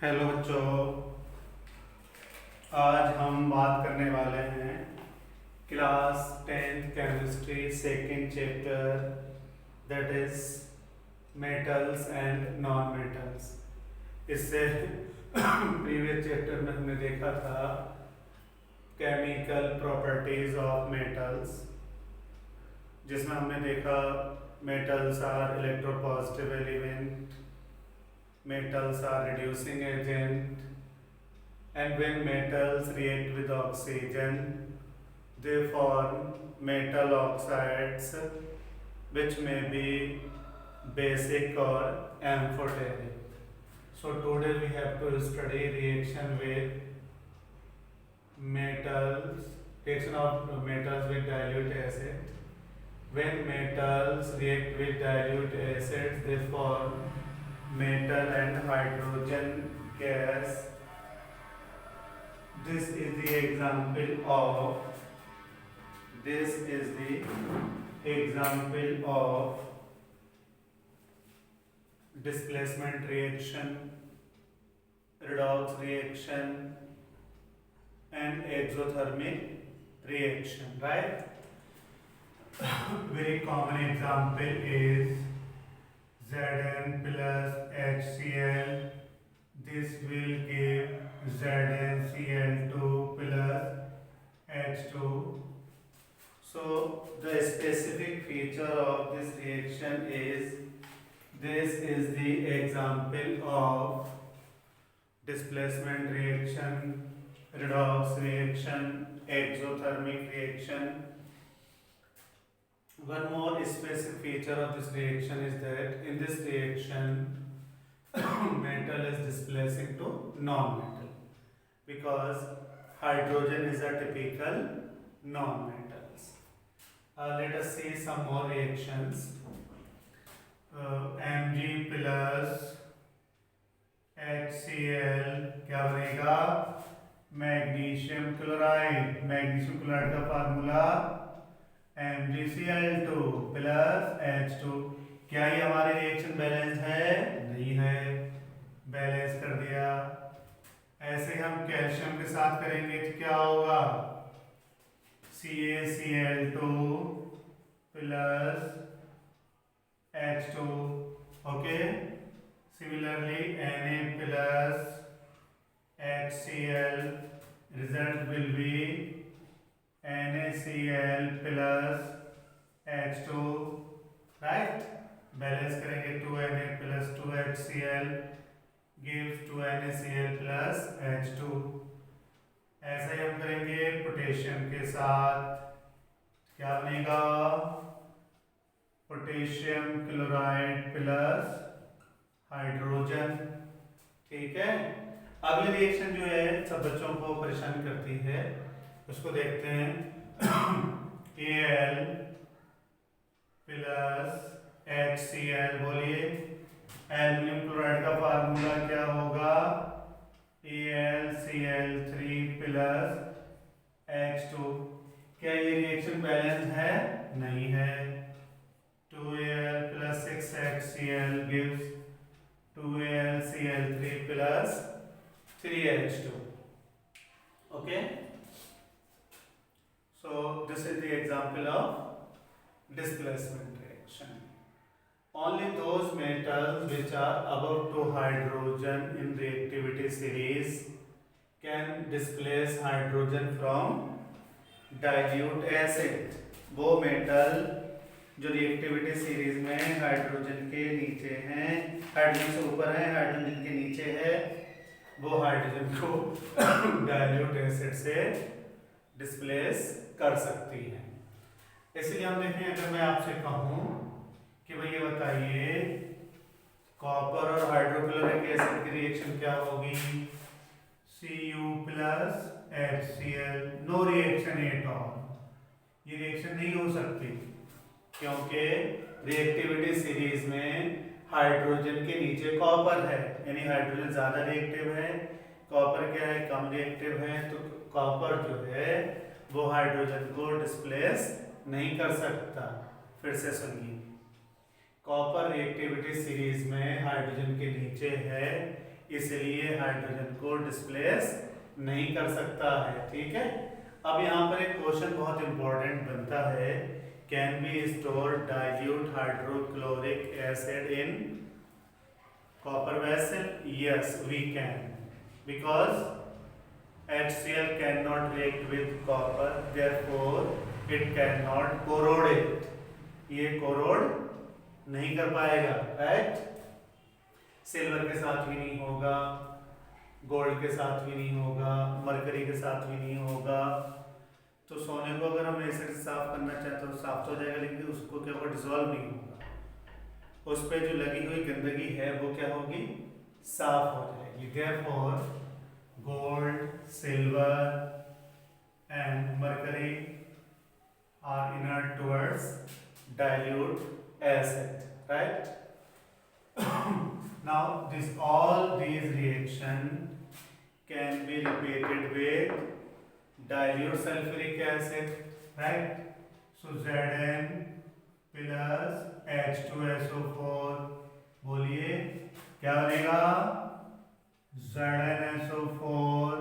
Hello बच्चों। आज हम बात करने वाले हैं class 10th chemistry second chapter, that is metals and non metals. इससे प्रीवियस चैप्टर में हमने देखा था केमिकल प्रॉपर्टीज ऑफ मेटल्स, जिसमें हमने देखा metals are electropositive element, metals are reducing agent, and when metals react with oxygen they form metal oxides which may be basic or amphoteric. So today we have to study reaction with metals, reaction of metals with dilute acid. When metals react with dilute acids they form metal and hydrogen gas. This is the example of displacement reaction, redox reaction and exothermic reaction, right? Very common example is Zn plus HCl. This will give ZnCl2 plus H2. So the specific feature of this reaction is this is the example of displacement reaction, redox reaction, exothermic reaction. One more specific feature of this reaction is that in this reaction metal is displacing to non-metal because hydrogen is a typical non-metals. Let us see some more reactions. Mg plus HCl क्या बनेगा? Magnesium chloride. Magnesium chloride का formula MgCl2 plus H2। क्या ये हमारे reaction balance है? नहीं है, balance कर दिया। ऐसे हम कैल्शियम के साथ करेंगे तो क्या होगा? CaCl2 plus H2, okay. Similarly Na plus HCl, result will be NaCl plus H2, right? Balance करेंगे 2Na plus 2HCl gives 2NaCl plus H2। ऐसा ही हम करेंगे पोटेशियम के साथ। क्या बनेगा? पोटेशियम क्लोराइड प्लस हाइड्रोजन, ठीक है। अगली रिएक्शन जो है सब बच्चों को परेशान करती है, उसको देखते हैं। Al प्लस HCl, बोलिए। एल्युमिनियम क्लोराइड का फार्मूला क्या होगा? AlCl3 plus H2। क्या ये रिएक्शन बैलेंस है? नहीं है। 2Al plus 6HCl gives 2AlCl3 plus 3H2, okay? So this is the example of displacement reaction. Only those metals which are above 2 hydrogen in reactivity series can displace hydrogen from dilute acid. वो metal जो reactivity series में hydrogen के नीचे हैं, hydrogen से ऊपर है, hydrogen के नीचे है, वो हाइड्रोजन को डाइल्यूट एसिड से डिस्प्लेस कर सकती है। इसलिए हम देखें, अगर मैं आपसे कहूं कि भैया बताइए कॉपर और हाइड्रोक्लोरिक एसिड की रिएक्शन क्या होगी? Cu plus HCl, no reaction at all. ये रिएक्शन नहीं हो सकती क्योंकि रिएक्टिविटी सीरीज में हाइड्रोजन के नीचे कॉपर है, यानी हाइड्रोजन ज्यादा रिएक्टिव है, कॉपर क्या है? कम रिएक्टिव है। तो कॉपर जो है वो हाइड्रोजन को डिस्प्लेस नहीं कर सकता। फिर से सुनिए, कॉपर रिएक्टिविटी सीरीज में हाइड्रोजन के नीचे है, इसलिए हाइड्रोजन को डिस्प्लेस नहीं कर सकता है। ठीक है, अब यहाँ पर एक क्वेश्चन बहुत इंपॉर्टेंट बनता है, can be store dilute hydrochloric acid in copper vessel? Yes, we can, because HCl cannot react with copper, therefore it cannot corrode it. ये corrode नहीं कर पाएगा, right? सिल्वर के साथ भी नहीं होगा, गोल्ड के साथ भी नहीं होगा, मरकरी के साथ भी नहीं होगा। तो सोने को अगर हम एसिड से साफ करना चाहते तो साफ तो हो जाएगा, लेकिन उसको क्या होगा, डिसॉल्व नहीं होगा। उस पे जो लगी हुई गंदगी है वो क्या होगी, साफ हो जाएगी। Therefore, gold, silver and mercury are inert towards dilute acid, right? Now, all these reactions can be repeated with dilute sulfuric acid, right? So Zn plus H2SO4, बोलिए क्या बनेगा, ZnSO4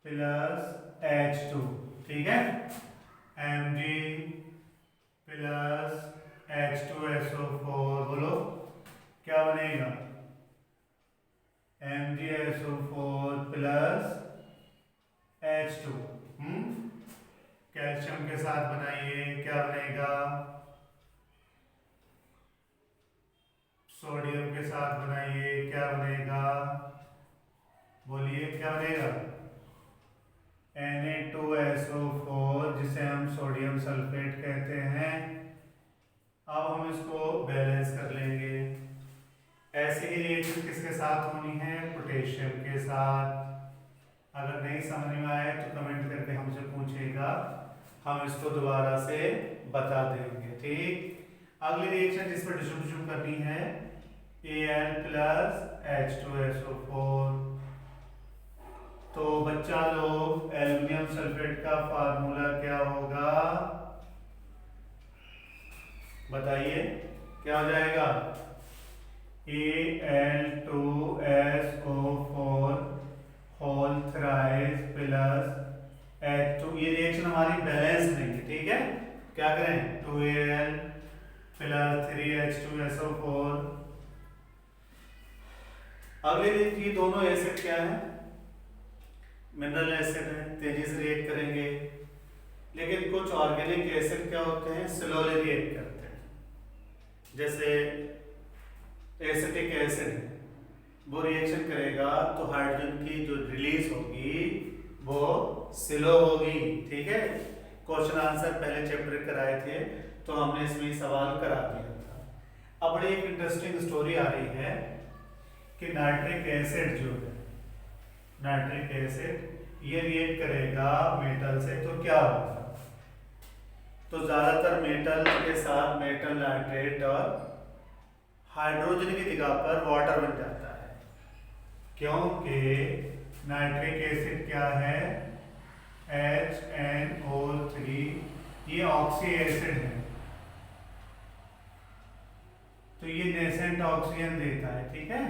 प्लस H2, ठीक है, Mg प्लस H2SO4, बोलो क्या बनेगा, MgSO4 plus H2। Calcium के साथ बनाइए, क्या बनेगा, सोडियम के साथ बनाइए, क्या बनेगा, बोलिए क्या बनेगा, Na2SO4, जिसे हम सोडियम सल्फेट कहते हैं। अब हम इसको बैलेंस कर लेंगे। ऐसे ही रिएक्शन किसके साथ होनी है, पोटेशियम के साथ। अगर नहीं समझ में आए तो कमेंट करके हमसे पूछेगा, हम इसको दोबारा से बता देंगे। ठीक, अगली रिएक्शन जिस पर डिस्ट्रीब्यूशन करनी है, Al प्लस H2SO4। तो बच्चा लोग, एल्युमिनियम सल्फेट का फार्मूला क्या होगा, बताइए क्या हो जाएगा, Al2SO4 whole thrice plus H2। ये रिएक्शन हमारी बैलेंस नहीं है, ठीक है, क्या करें, 2Al प्लस 3H2SO4। अगले ये दोनों एसिड क्या है, मिनरल एसिड है, तेजी से रिएक्ट करेंगे। लेकिन कुछ ऑर्गेनिक एसिड क्या होते हैं, स्लोली रिएक्ट करते हैं। जैसे एसिटिक एसिड, वो रिएक्शन करेगा तो हाइड्रोजन की जो रिलीज होगी वो स्लो होगी। ठीक है, क्वेश्चन आंसर पहले चैप्टर कराए थे तो हमने इसमें सवाल करा दिया था। अब बड़ी एक इंटरेस्टिंग स्टोरी आ रही है कि नाइट्रिक एसिड जो है, नाइट्रिक एसिड ये रिएक्ट करेगा मेटल से तो क्या होगा, तो ज्यादातर मेटल के साथ मेटल नाइट्रेट और हाइड्रोजन की जगह पर वाटर बन जाता है, क्योंकि नाइट्रिक एसिड क्या है, HNO3, ये ऑक्सी एसिड है, तो ये नेसेंट ऑक्सीजन देता है। ठीक है,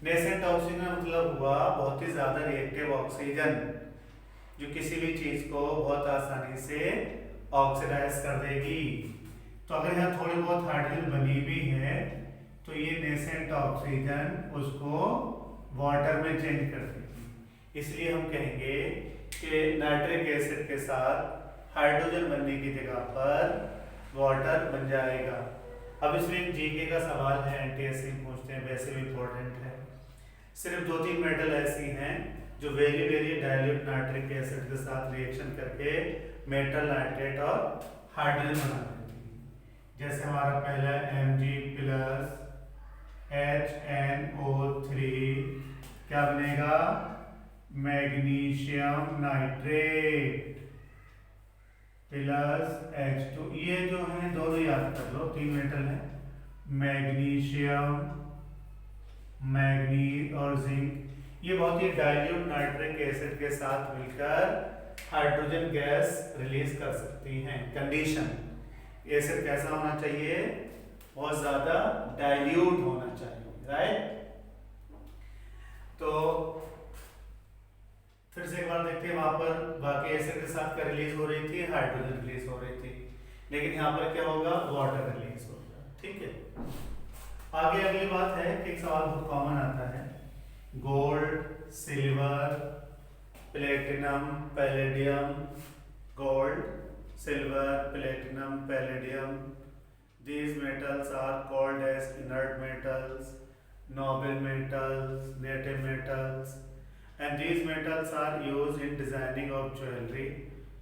नेसेंट ऑक्सीजन मतलब हुआ बहुत ही ज्यादा रिएक्टिव ऑक्सीजन, जो किसी भी चीज को बहुत आसानी से ऑक्सीडाइज कर देगी। तो अगर यहाँ थोड़ी बहुत हाइड्रोजन बनी भी है तो ये नेसेंट ऑक्सीजन उसको वाटर में चेंज कर देगी। इसलिए हम कहेंगे कि नाइट्रिक एसिड के साथ हाइड्रोजन बनने की जगह पर वाटर बन जाएगा। अब इसमें एक जीके का सवाल है, एनटीएससी पूछते हैं, वैसे भी इंपॉर्टेंट है। सिर्फ 2-3 मेटल ऐसी हैं जो very very dilute nitric acid के साथ रिएक्शन करके मेटल नाइट्रेट और हाइड्रोजन बना देती है। जैसे हमारा पहला Mg प्लस HNO3 क्या बनेगा, मैग्नीशियम नाइट्रेट प्लस H2। ये जो है दोनों याद कर लो, 3 मेटल है, मैग्नीशियम, मैग्नीज और जिंक। ये बहुत ही डाइल्यूट नाइट्रिक एसिड के साथ मिलकर हाइड्रोजन गैस रिलीज कर सकती हैं। कंडीशन, एसिड कैसा होना चाहिए, बहुत ज्यादा डाइल्यूट होना चाहिए, राइट। बार देखते हैं वहां पर बाकी एसिड के साथ क्या रिलीज हो रही थी, हाइड्रोजन रिलीज हो रही थी, लेकिन यहाँ पर क्या होगा, वाटर रिलीज होगा। ठीक है। आगे अगली बात है कि एक सवाल बहुत कॉमन आता है, gold, silver, platinum, palladium, gold, silver, platinum, palladium, these metals are called as inert metals, noble metals, native metals, and these metals are used in designing of jewelry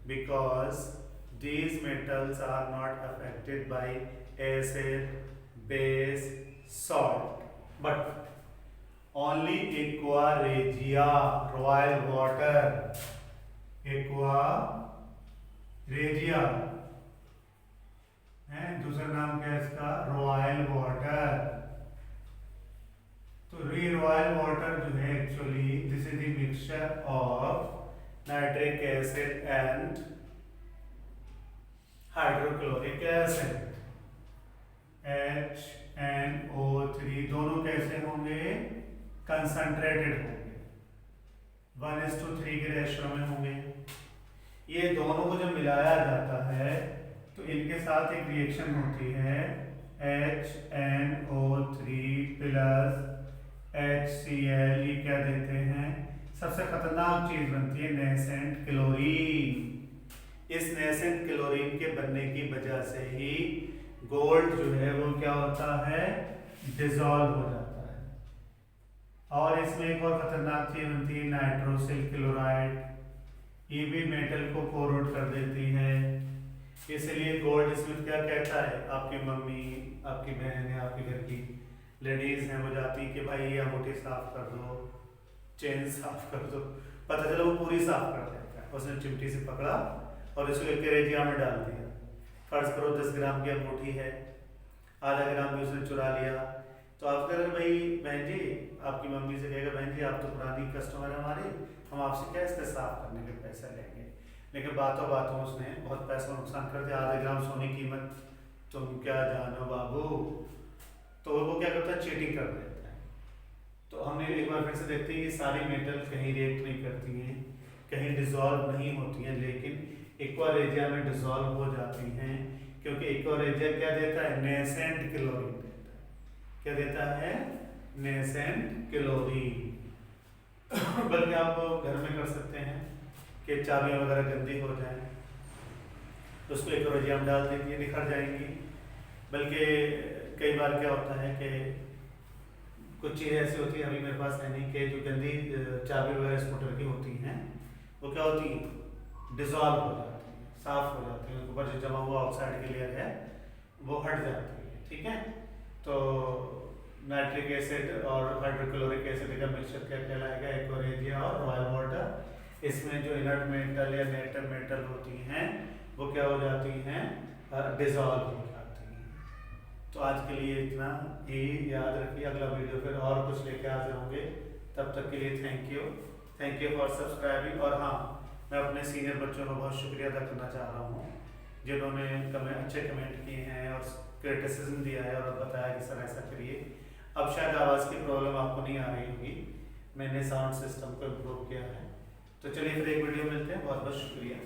because these metals are not affected by acid, base, salt, but only aqua regia, royal water, aqua regia है, दूसरा नाम क्या है इसका, royal water. तो royal water जो है actually this is the mixture of nitric acid and hydrochloric acid, HNO3, दोनों कैसे होंगे, कंसंट्रेटेड होंगे, 1:3 के रेशियो में होंगे। ये दोनों को जब मिलाया जाता है तो इनके साथ एक रिएक्शन होती है, HNO3 प्लस HCl, ये क्या देते हैं, सबसे खतरनाक चीज बनती है नेसेंट क्लोरीन। इस नेसेंट क्लोरीन के बनने की वजह से ही गोल्ड जो है वो क्या होता है, डिसॉल्व हो जाता है। और इसमें एक और खतरनाक चीज बनती है नाइट्रोसिल क्लोराइड, ये भी मेटल को कोरोड कर देती है। इसलिए गोल्ड स्मिथ क्या कहता है, आपकी मम्मी, आपकी बहन है, आपके घर की लेडीज हैं, वो जाती कि भाई ये अंगूठी साफ कर दो, चेन साफ कर दो, पता चला वो पूरी साफ कर देता है। उसने चिमटी से पकड़ा और इसको एक करेजिया में डाल दिया। फर्ज करो 10 ग्राम की अंगूठी है, आधा ग्राम भी उसने चुरा लिया, तो आप कह रहे भाई बहन जी, आपकी मम्मी से कहेगा बहन जी आप तो पुरानी कस्टमर है हमारी, हम आपसे क्या इसके साफ करने के पैसे लेंगे। लेकिन बातों बातों उसने बहुत पैसा नुकसान कर दिया, आधा ग्राम सोने की कीमत तुम क्या जानो बाबू। तो वो क्या करता है, चीटिंग कर देता है। तो हमने एक बार फिर से देखते हैं कि सारी मेटल कहीं रिएक्ट नहीं करती हैं, कहीं डिसॉल्व नहीं होती हैं, लेकिन एक्वा रेजिया में डिसॉल्व हो जाती हैं, क्योंकि एक्वा रेजिया क्या देता है, नेसेंट क्लोरीन देता है। क्या देता है, नेसेंट क्लोरीन। बल्कि आप घर में कर सकते हैं कि चाबियां वगैरह गंदी हो जाए तो उसको एक्वा रेजिया में डाल दीजिए, निखर जाएंगी। बल्कि कई बार क्या होता है कि कुछ चीज़ें ऐसी होती है, अभी मेरे पास है नहीं, कि जो गंदी चाबी वगैरह स्कूटर की होती हैं वो क्या होती है, डिसॉल्व हो जाती है, साफ हो जाती है, ऊपर जो जमा हुआ ऑक्साइड की लेयर है वो हट जाती है। ठीक है। तो नाइट्रिक एसिड और हाइड्रोक्लोरिक एसिड का मिक्सचर क्या कहलाएगा, एक्वा रेजिया और रॉयल वाटर। इसमें जो इनर्ट मेटल या नेटिव मेटल होती हैं वो क्या हो जाती हैं, डिसॉल्व हो जाती हैं। तो आज के लिए इतना ही, याद रखिए अगला वीडियो फिर और कुछ लेके हाजिर होंगे। तब तक के लिए थैंक यू फॉर सब्सक्राइबिंग। और हाँ, मैं अपने सीनियर बच्चों का बहुत शुक्रिया अदा करना चाह रहा हूँ जिन्होंने अच्छे कमेंट किए हैं और क्रिटिसिज्म दिया है और बताया कि सर ऐसा करिए। अब शायद आवाज़ की प्रॉब्लम आपको नहीं आ रही होगी, मैंने साउंड सिस्टम को इम्प्रूव किया है। तो चलिए फिर एक वीडियो मिलते हैं, बहुत बहुत शुक्रिया।